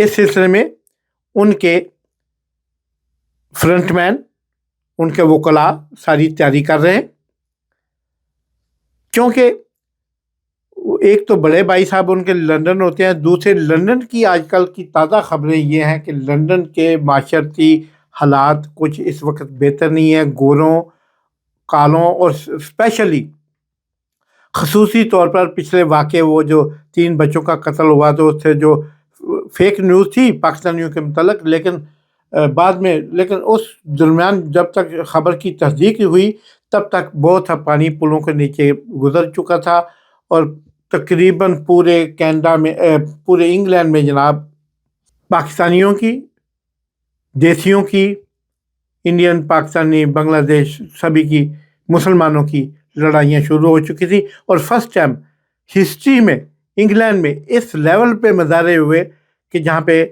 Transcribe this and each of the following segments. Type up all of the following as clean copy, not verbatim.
اس سلسلے میں ان کے فرنٹ مین، ان کے وکلاء ساری تیاری کر رہے ہیں، کیونکہ ایک تو بڑے بھائی صاحب ان کے لندن ہوتے ہیں، دوسرے لندن کی آج کل کی تازہ خبریں یہ ہیں کہ لندن کے معاشرتی حالات کچھ اس وقت بہتر نہیں ہیں، گوروں، کالوں اور اسپیشلی خصوصی طور پر پچھلے واقعے وہ جو 3 بچوں کا قتل ہوا تو اس سے جو فیک نیوز تھی پاکستانیوں کے متعلق، لیکن بعد میں اس درمیان جب تک خبر کی تصدیق ہوئی تب تک بہت سا پانی پلوں کے نیچے گزر چکا تھا، اور تقریباً پورے کینیڈا میں، پورے انگلینڈ میں جناب پاکستانیوں کی، دیسیوں کی، انڈین، پاکستانی، بنگلہ دیش، سبھی کی، مسلمانوں کی لڑائیاں شروع ہو چکی تھی، اور فرسٹ ٹائم ہسٹری میں انگلینڈ میں اس لیول پہ مظاہرے ہوئے کہ جہاں پہ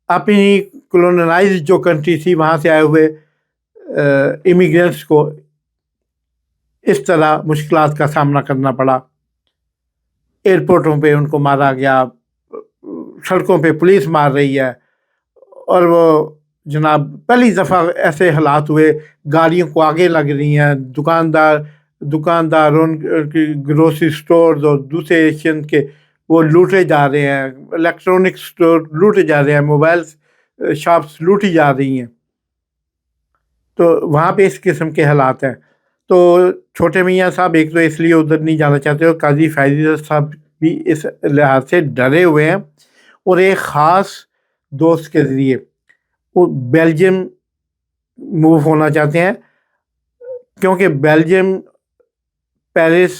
اپنی کولونائز جو کنٹری تھی وہاں سے آئے ہوئے امیگرینٹس کو اس طرح مشکلات کا سامنا کرنا پڑا، ایئرپورٹوں پہ ان کو مارا گیا، سڑکوں پہ پولیس مار رہی ہے، اور وہ جناب پہلی دفعہ ایسے حالات ہوئے گاڑیوں کو آگے لگ رہی ہیں، دکاندار ان کی گروسری سٹورز اور دوسرے ایشین کے وہ لوٹے جا رہے ہیں، الیکٹرانک سٹور لوٹے جا رہے ہیں، موبائل شاپس لوٹی جا رہی ہیں، تو وہاں پہ اس قسم کے حالات ہیں۔ تو چھوٹے میاں صاحب ایک تو اس لیے ادھر نہیں جانا چاہتے، اور قاضی فیض صاحب بھی اس لحاظ سے ڈرے ہوئے ہیں، اور ایک خاص دوست کے ذریعے وہ بیلجیم موو ہونا چاہتے ہیں، کیونکہ بیلجیم، پیرس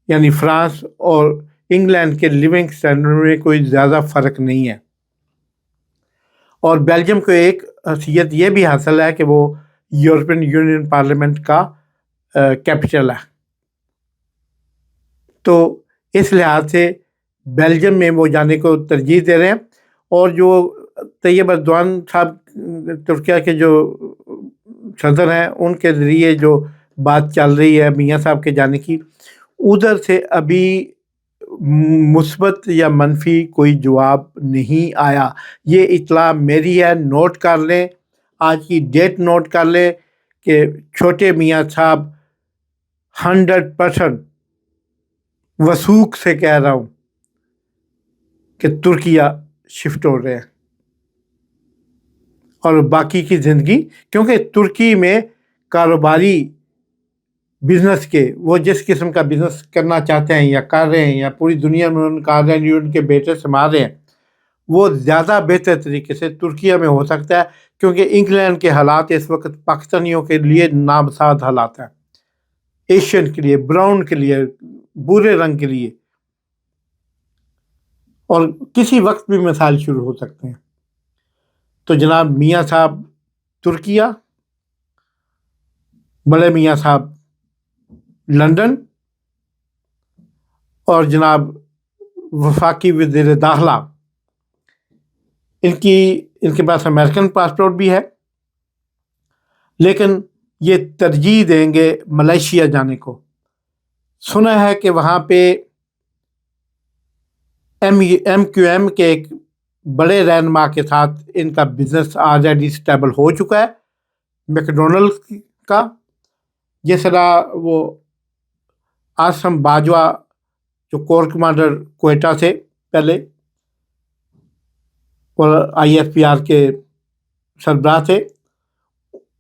یعنی فرانس اور انگلینڈ کے لیونگ سٹینڈرڈ میں کوئی زیادہ فرق نہیں ہے، اور بیلجیم کو ایک حیثیت یہ بھی حاصل ہے کہ وہ یورپین یونین پارلیمنٹ کا کیپٹل ہے، تو اس لحاظ سے بیلجیم میں وہ جانے کو ترجیح دے رہے ہیں۔ اور جو طیب اردوان صاحب ترکیہ کے جو صدر ہیں ان کے ذریعے جو بات چل رہی ہے میاں صاحب کے جانے کی، ادھر سے ابھی مثبت یا منفی کوئی جواب نہیں آیا۔ یہ اطلاع میری ہے، نوٹ کر لیں، آج کی ڈیٹ نوٹ کر لیں کہ چھوٹے میاں صاحب 100% وثوق سے کہہ رہا ہوں کہ ترکیہ شفٹ ہو رہے ہیں، اور باقی کی زندگی، کیونکہ ترکی میں کاروباری بزنس کے وہ جس قسم کا بزنس کرنا چاہتے ہیں یا کر رہے ہیں، یا پوری دنیا میں ان کا ان کے بیٹے سنبھال رہے ہیں، وہ زیادہ بہتر طریقے سے ترکیہ میں ہو سکتا ہے، کیونکہ انگلینڈ کے حالات اس وقت پاکستانیوں کے لیے نابساز حالات ہیں، ایشین کے لیے، براؤن کے لیے، بھورے رنگ کے لیے، اور کسی وقت بھی مسائل شروع ہو سکتے ہیں۔ تو جناب میاں صاحب ترکیہ، بڑے میاں صاحب لندن، اور جناب وفاقی وزیر داخلہ ان کے پاس امریکن پاسپورٹ بھی ہے، لیکن یہ ترجیح دیں گے ملیشیا جانے کو۔ سنا ہے کہ وہاں پہ ایم کیو ایم کے ایک بڑے رہنما کے ساتھ ان کا بزنس آلریڈی اسٹیبل ہو چکا ہے، میکڈونلڈ کا، جس طرح وہ آسم باجوہ جو کور کمانڈر کوئٹہ سے پہلے اور آئی ایف پی آر کے سربراہ تھے،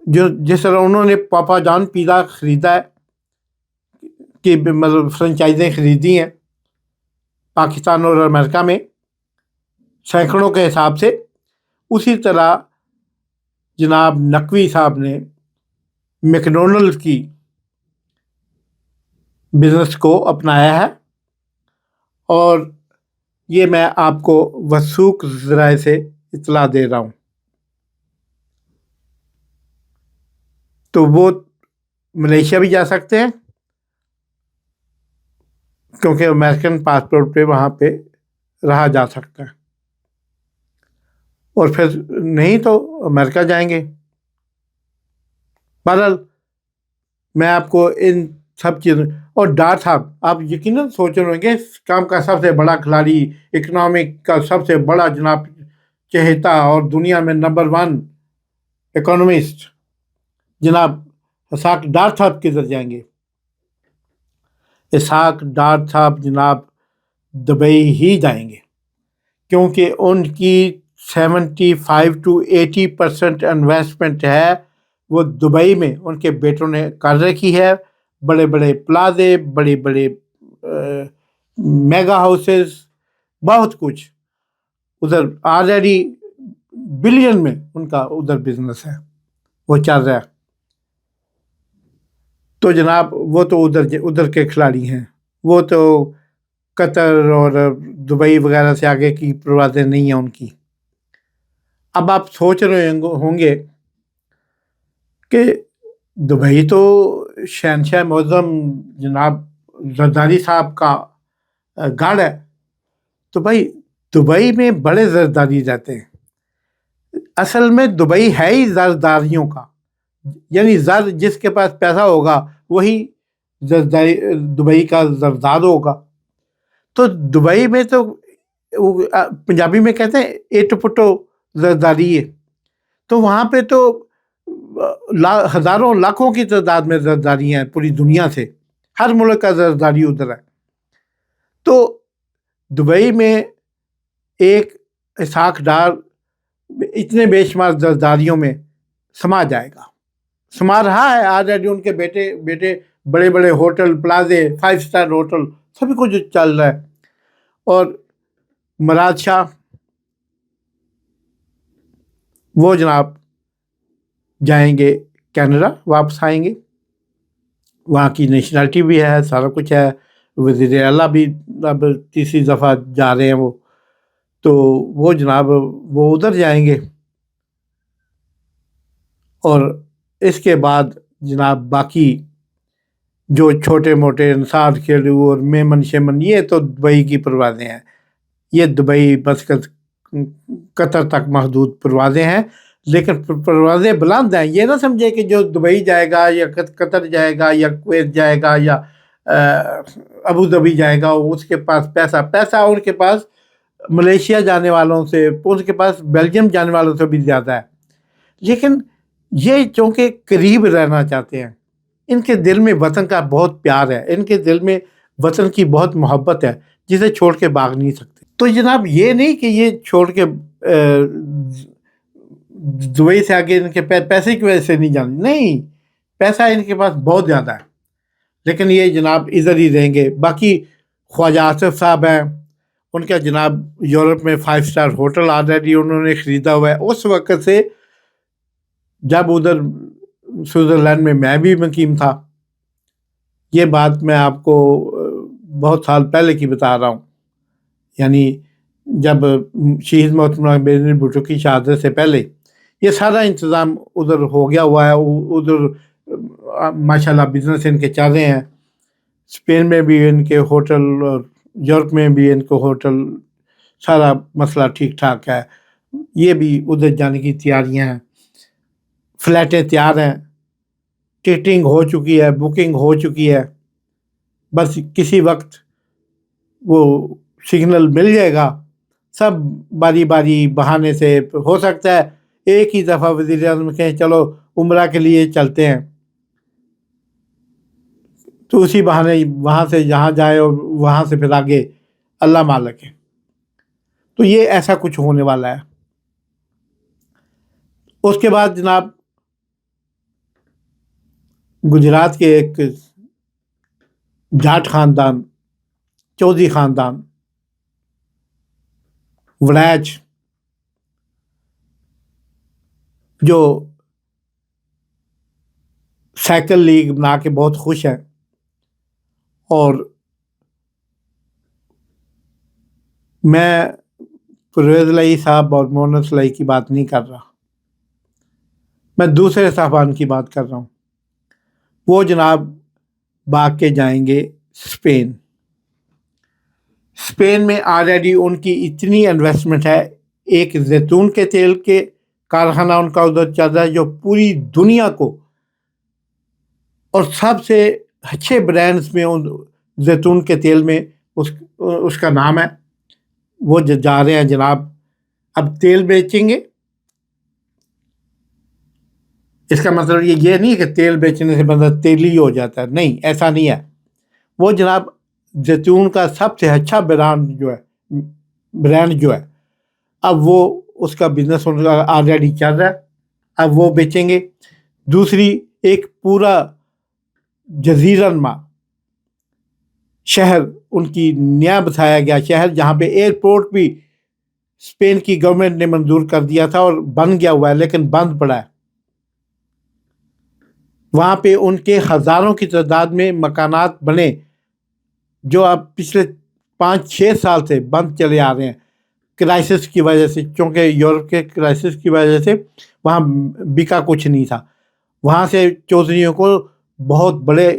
جس طرح انہوں نے پاپا جان پیزا خریدا ہے، کہ مطلب فرنچائزیں خریدی ہیں پاکستان اور امریکہ میں سینکڑوں کے حساب سے، اسی طرح جناب نقوی صاحب نے میکڈونلڈ کی بزنس کو اپنایا ہے، اور یہ میں آپ کو وثوق ذرائع سے اطلاع دے رہا ہوں۔ تو وہ ملیشیا بھی جا سکتے ہیں، کیونکہ امریکن پاسپورٹ پہ وہاں پہ رہا جا سکتا ہے، اور پھر نہیں تو امریکہ جائیں گے۔ بہرحال میں آپ کو ان سب چیزوں، اور ڈار صاحب آپ یقیناً سوچ رہے ہوں گے کام کا سب سے بڑا کھلاڑی، اکنامک کا سب سے بڑا جناب چہیتا اور دنیا میں نمبر 1 اکانومسٹ جناب اسحاق ڈار صاحب کدھر جائیں گے؟ اسحاق ڈار صاحب جناب دبئی ہی جائیں گے، کیونکہ ان کی 75 to 80% انویسٹمنٹ ہے وہ دبئی میں ان کے بیٹوں نے کر رکھی ہے۔ بڑے بڑے پلازے، بڑے بڑے میگا ہاؤسز، بہت کچھ ادھر آلریڈی بلین میں ان کا ادھر بزنس ہے، وہ چل رہا ہے۔ تو جناب وہ تو ادھر کے کھلاڑی ہیں، وہ تو قطر اور دبئی وغیرہ سے آگے کی پروازیں نہیں ہیں ان کی۔ اب آپ سوچ رہے ہوں گے کہ دبئی تو شہنشاہ معظم جناب زرداری صاحب کا گھر ہے، تو بھائی دبئی میں بڑے زرداری رہتے ہیں۔ اصل میں دبئی ہے ہی زرداریوں کا، یعنی جس کے پاس پیسہ ہوگا وہی دبئی کا زردار ہوگا۔ تو دبئی میں تو پنجابی میں کہتے ہیں ایٹ پٹو زرداری ہے، تو وہاں پہ تو ہزاروں لاکھوں کی تعداد میں زرداری ہیں پوری دنیا سے، ہر ملک کا زرداری ادھر ہے۔ تو دبئی میں ایک اسحاق ڈار اتنے بے شمار زرداریوں میں سما جائے گا، سما رہا ہے آلریڈی۔ ان کے بیٹے بڑے بڑے ہوٹل، پلازے، 5 اسٹار ہوٹل، سبھی کچھ چل رہا ہے۔ اور مراد شاہ وہ جناب جائیں گے کینیڈا، واپس آئیں گے، وہاں کی نیشنلٹی بھی ہے، سارا کچھ ہے۔ وزیر اعلیٰ بھی اب تیسری دفعہ جا رہے ہیں وہ، تو وہ جناب وہ ادھر جائیں گے۔ اور اس کے بعد جناب باقی جو چھوٹے موٹے انصار کھیلو اور میمن شیمن، یہ تو دبئی کی پروازیں ہیں، یہ دبئی بس قطر تک محدود پروازیں ہیں، لیکن پروازیں بلند ہیں۔ یہ نہ سمجھے کہ جو دبئی جائے گا یا قطر جائے گا یا کویت جائے گا یا ابو ظبی جائے گا اس کے پاس پیسہ ان کے پاس ملیشیا جانے والوں سے، ان کے پاس بیلجیم جانے والوں سے بھی زیادہ ہے۔ لیکن یہ چونکہ قریب رہنا چاہتے ہیں، ان کے دل میں وطن کا بہت پیار ہے، ان کے دل میں وطن کی بہت محبت ہے، جسے چھوڑ کے بھاگ نہیں سکتے۔ تو جناب یہ نہیں کہ یہ چھوڑ کے دبئی سے آگے ان کے پیسے کی وجہ سے نہیں جانے، نہیں، پیسہ ان کے پاس بہت زیادہ ہے، لیکن یہ جناب ادھر ہی رہیں گے۔ باقی خواجہ آصف صاحب ہیں، ان کا جناب یورپ میں 5 اسٹار ہوٹل آلریڈی انہوں نے خریدا ہوا ہے۔ اس وقت سے جب ادھر سوئٹزرلینڈ میں میں بھی مقیم تھا، یہ بات میں آپ کو بہت سال پہلے کی بتا رہا ہوں، یعنی جب شہید محترمہ بینظیر بھٹو کی شہادت سے پہلے یہ سارا انتظام ادھر ہو گیا ہوا ہے۔ ادھر ماشاءاللہ بزنس ان کے چل رہے ہیں، اسپین میں بھی ان کے ہوٹل اور یورپ میں بھی ان کو ہوٹل، سارا مسئلہ ٹھیک ٹھاک ہے۔ یہ بھی ادھر جانے کی تیاریاں ہیں، فلیٹیں تیار ہیں، ٹکٹنگ ہو چکی ہے، بکنگ ہو چکی ہے، بس کسی وقت وہ سگنل مل جائے گا۔ سب باری باری بہانے سے، ہو سکتا ہے ایک ہی دفعہ وزیر اعظم کہیں چلو عمرہ کے لیے چلتے ہیں، تو اسی بہانے وہاں سے جہاں جائے اور وہاں سے پھر آگے اللہ مالک ہے۔ تو یہ ایسا کچھ ہونے والا ہے۔ اس کے بعد جناب گجرات کے ایک جاٹ خاندان، چودھری خاندان، وڑیچ، جو سائیکل لیگ بنا کے بہت خوش ہیں، اور میں پرویز الہی صاحب اور مونس الہی کی بات نہیں کر رہا، میں دوسرے صاحبان کی بات کر رہا ہوں۔ وہ جناب بھاگ کے جائیں گے اسپین۔ اسپین میں آلریڈی ان کی اتنی انویسٹمنٹ ہے، ایک زیتون کے تیل کے کارخانہ ان کا ادھر چل رہا ہے جو پوری دنیا کو، اور سب سے اچھے برانڈز میں ان زیتون کے تیل میں اس کا نام ہے، وہ جا رہے ہیں جناب اب تیل بیچیں گے۔ اس کا مطلب یہ نہیں ہے کہ تیل بیچنے سے بندہ تیلی ہو جاتا ہے، نہیں، ایسا نہیں ہے۔ وہ جناب زیتون کا سب سے اچھا برانڈ جو ہے اب وہ اس کا بزنس آلریڈی چل رہا ہے، اب وہ بیچیں گے۔ دوسری، ایک پورا جزیرہ نما شہر ان کی نیا بتایا گیا شہر، جہاں پہ ایئرپورٹ بھی اسپین کی گورنمنٹ نے منظور کر دیا تھا اور بن گیا ہوا ہے، لیکن بند پڑا ہے۔ وہاں پہ ان کے ہزاروں کی تعداد میں مکانات بنے جو اب پچھلے 5-6 سال سے بند چلے آ رہے ہیں کرائسس کی وجہ سے، چونکہ یورپ کے کرائسس کی وجہ سے وہاں بکا کچھ نہیں تھا۔ وہاں سے چودھریوں کو بہت بڑے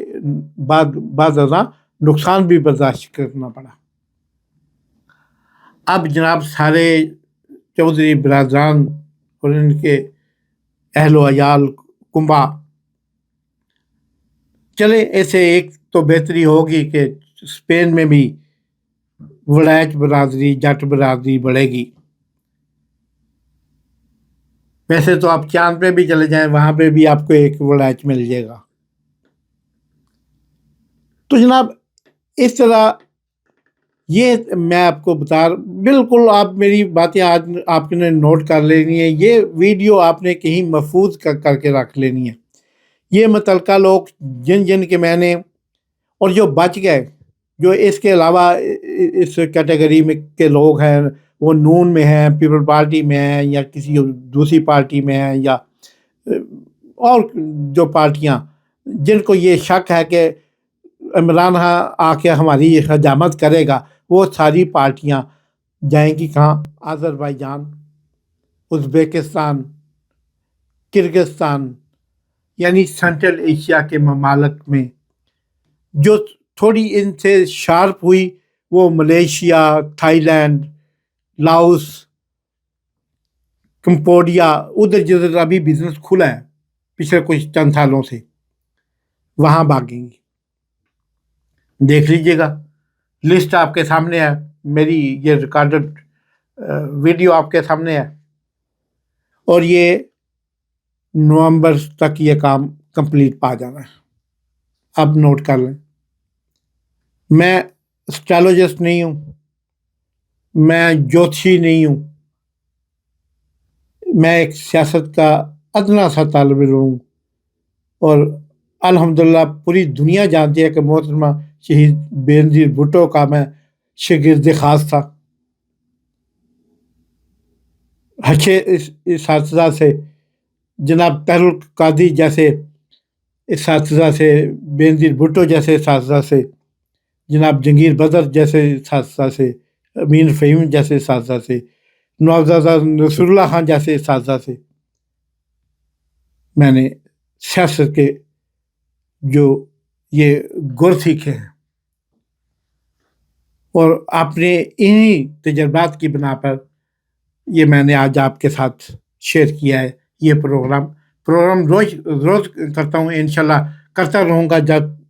بعض نقصان بھی برداشت کرنا پڑا۔ اب جناب سارے چودھری برادران اور ان کے اہل و عیال کنبا چلے، ایسے ایک تو بہتری ہوگی کہ اسپین میں بھی ولائچ برادری، جٹ برادری بڑھے گی۔ ویسے تو آپ چاند پہ بھی چلے جائیں، وہاں پہ بھی آپ کو ایک ولائچ مل جائے گا۔ تو جناب اس طرح یہ میں آپ کو بالکل آپ میری باتیں آج آپ نے نوٹ کر لینی ہے، یہ ویڈیو آپ نے کہیں محفوظ کر کے رکھ لینی ہے۔ یہ متعلقہ لوگ جن کے میں نے اور جو بچ گئے، جو اس کے علاوہ اس کیٹیگری میں کے لوگ ہیں، وہ نون میں ہیں، پیپل پارٹی میں ہیں، یا کسی دوسری پارٹی میں ہیں، یا اور جو پارٹیاں جن کو یہ شک ہے کہ عمران آ کے ہماری حجامت کرے گا، وہ ساری پارٹیاں جائیں گی کہاں؟ آذربائیجان، ازبیکستان، کرغزستان، یعنی سینٹرل ایشیا کے ممالک میں۔ جو تھوڑی ان سے شارپ ہوئی وہ Malaysia, Thailand, Laos, Cambodia, ادھر جدھر ابھی بزنس کھلا ہے پچھلے کچھ چند سالوں سے، وہاں بھاگیں گی۔ دیکھ لیجئے گا، لسٹ آپ کے سامنے ہے، میری یہ ریکارڈڈ ویڈیو آپ کے سامنے ہے، اور یہ نومبر تک یہ کام کمپلیٹ پا جانا ہے۔ اب نوٹ کر لیں، میں اسٹرالوجسٹ نہیں ہوں، میں جوتشی نہیں ہوں، میں ایک سیاست کا ادنا سا طالب علم ہوں، اور الحمدللہ پوری دنیا جانتی ہے کہ محترمہ شہید بینظیر بھٹو کا میں شاگرد خاص تھا۔ اچھے اساتذہ سے، جناب طاہر القادری جیسے اساتذہ سے، بینظیر بھٹو جیسے اساتذہ سے، جناب جنگیر بدر جیسے اساتذہ سے، امین فہیم جیسے اساتذہ سے، نوابزادہ نصر اللہ خان جیسے اساتذہ سے میں نے سیاست کے جو یہ گر سیکھے ہیں، اور اپنے انہی تجربات کی بنا پر یہ میں نے آج آپ کے ساتھ شیئر کیا ہے۔ یہ پروگرام روز کرتا ہوں، انشاءاللہ کرتا رہوں گا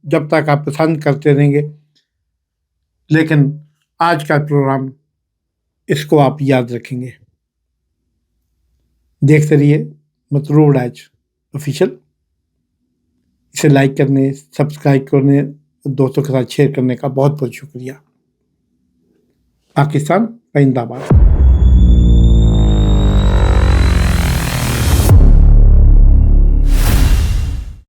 جب تک آپ پسند کرتے رہیں گے، لیکن آج کا پروگرام اس کو آپ یاد رکھیں گے۔ دیکھتے رہیے مطلوب ڈائچ آفیشیل، اسے لائک کرنے، سبسکرائب کرنے، دوستوں کے ساتھ شیئر کرنے کا بہت بہت شکریہ۔ پاکستان زندہ باد۔